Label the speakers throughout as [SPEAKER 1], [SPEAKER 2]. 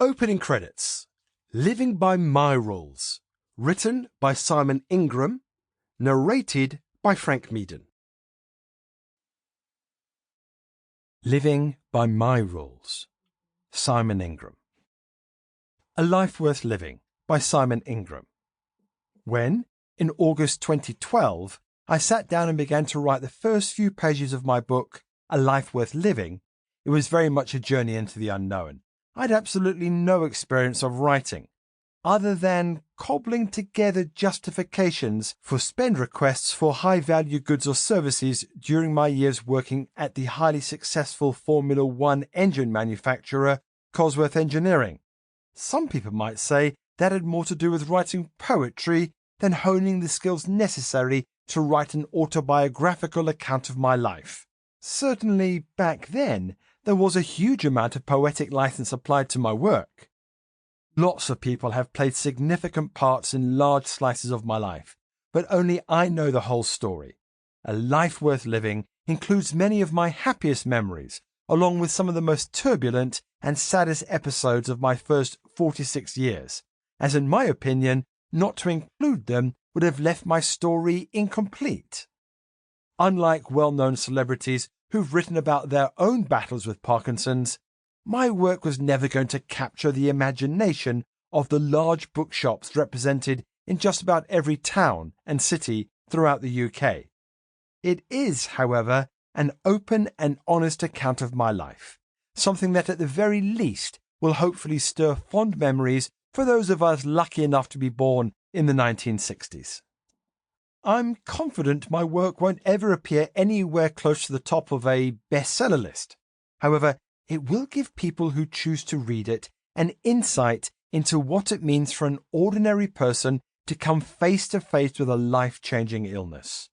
[SPEAKER 1] Opening credits. Living by My Rules. Written by Simon Ingram. Narrated by Frank Meaden. Living by My Rules. Simon Ingram. A Life Worth Living by Simon Ingram. When, in August 2012, I sat down and began to write the first few pages of my book, A Life Worth Living, it was very much a journey into the unknown. I had absolutely no experience of writing, other than cobbling together justifications for spend requests for high-value goods or services during my years working at the highly successful Formula One engine manufacturer, Cosworth Engineering. Some people might say that had more to do with writing poetry than honing the skills necessary to write an autobiographical account of my life. Certainly, back then, there was a huge amount of poetic license applied to my work. Lots of people have played significant parts in large slices of my life, but only I know the whole story. A Life Worth Living includes many of my happiest memories, along with some of the most turbulent and saddest episodes of my first 46 years, as in my opinion, not to include them would have left my story incomplete. Unlike well-known celebrities who've written about their own battles with Parkinson's, my work was never going to capture the imagination of the large bookshops represented in just about every town and city throughout the UK. It is, however, an open and honest account of my life, something that at the very least will hopefully stir fond memories for those of us lucky enough to be born in the 1960s. I'm confident my work won't ever appear anywhere close to the top of a bestseller list. However, it will give people who choose to read it an insight into what it means for an ordinary person to come face to face with a life-changing illness.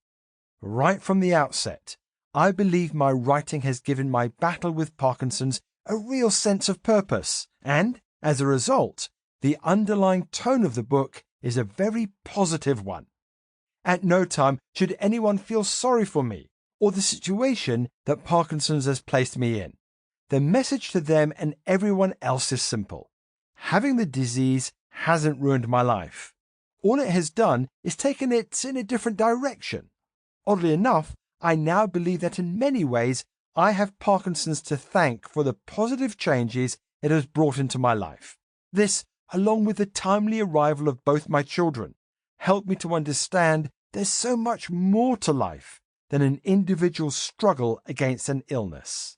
[SPEAKER 1] Right from the outset, I believe my writing has given my battle with Parkinson's a real sense of purpose, and, as a result, the underlying tone of the book is a very positive one. At no time should anyone feel sorry for me or the situation that Parkinson's has placed me in. The message to them and everyone else is simple. Having the disease hasn't ruined my life. All it has done is taken it in a different direction. Oddly enough, I now believe that in many ways I have Parkinson's to thank for the positive changes it has brought into my life. This, along with the timely arrival of both my children, helped me to understand there's so much more to life than an individual struggle against an illness.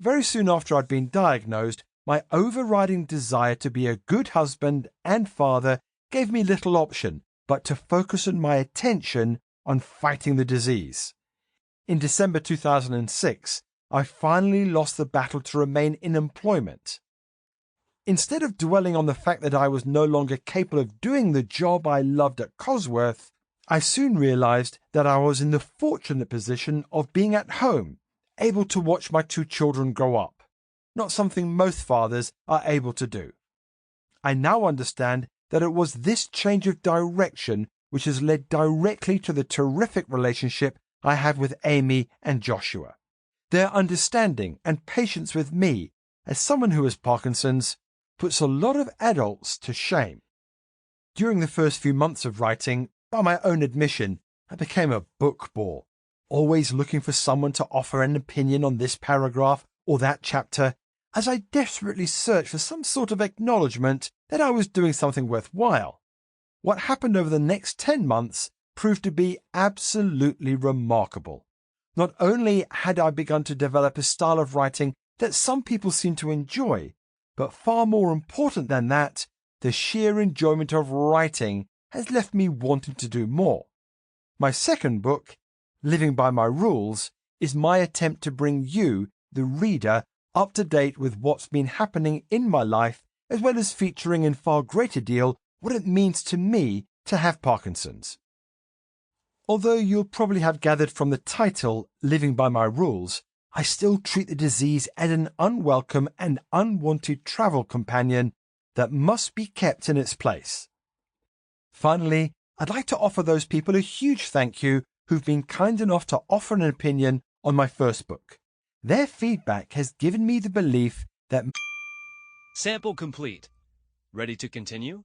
[SPEAKER 1] Very soon after I'd been diagnosed, my overriding desire to be a good husband and father gave me little option but to focus my attention on fighting the disease. In December 2006, I finally lost the battle to remain in employment. Instead of dwelling on the fact that I was no longer capable of doing the job I loved at Cosworth, I soon realized that I was in the fortunate position of being at home, able to watch my two children grow up, not something most fathers are able to do. I now understand that it was this change of direction which has led directly to the terrific relationship I have with Amy and Joshua. Their understanding and patience with me, as someone who has Parkinson's, puts a lot of adults to shame. During the first few months of writing, by my own admission, I became a book bore, always looking for someone to offer an opinion on this paragraph or that chapter, as I desperately searched for some sort of acknowledgement that I was doing something worthwhile. What happened over the next 10 months proved to be absolutely remarkable. Not only had I begun to develop a style of writing that some people seem to enjoy, but far more important than that, the sheer enjoyment of writing has left me wanting to do more. My second book, Living by My Rules, is my attempt to bring you, the reader, up to date with what's been happening in my life, as well as featuring in far greater deal what it means to me to have Parkinson's. Although you'll probably have gathered from the title, Living by My Rules, I still treat the disease as an unwelcome and unwanted travel companion that must be kept in its place. Finally, I'd like to offer those people a huge thank you who've been kind enough to offer an opinion on my first book. Their feedback has given me the belief that
[SPEAKER 2] Sample complete. Ready to continue?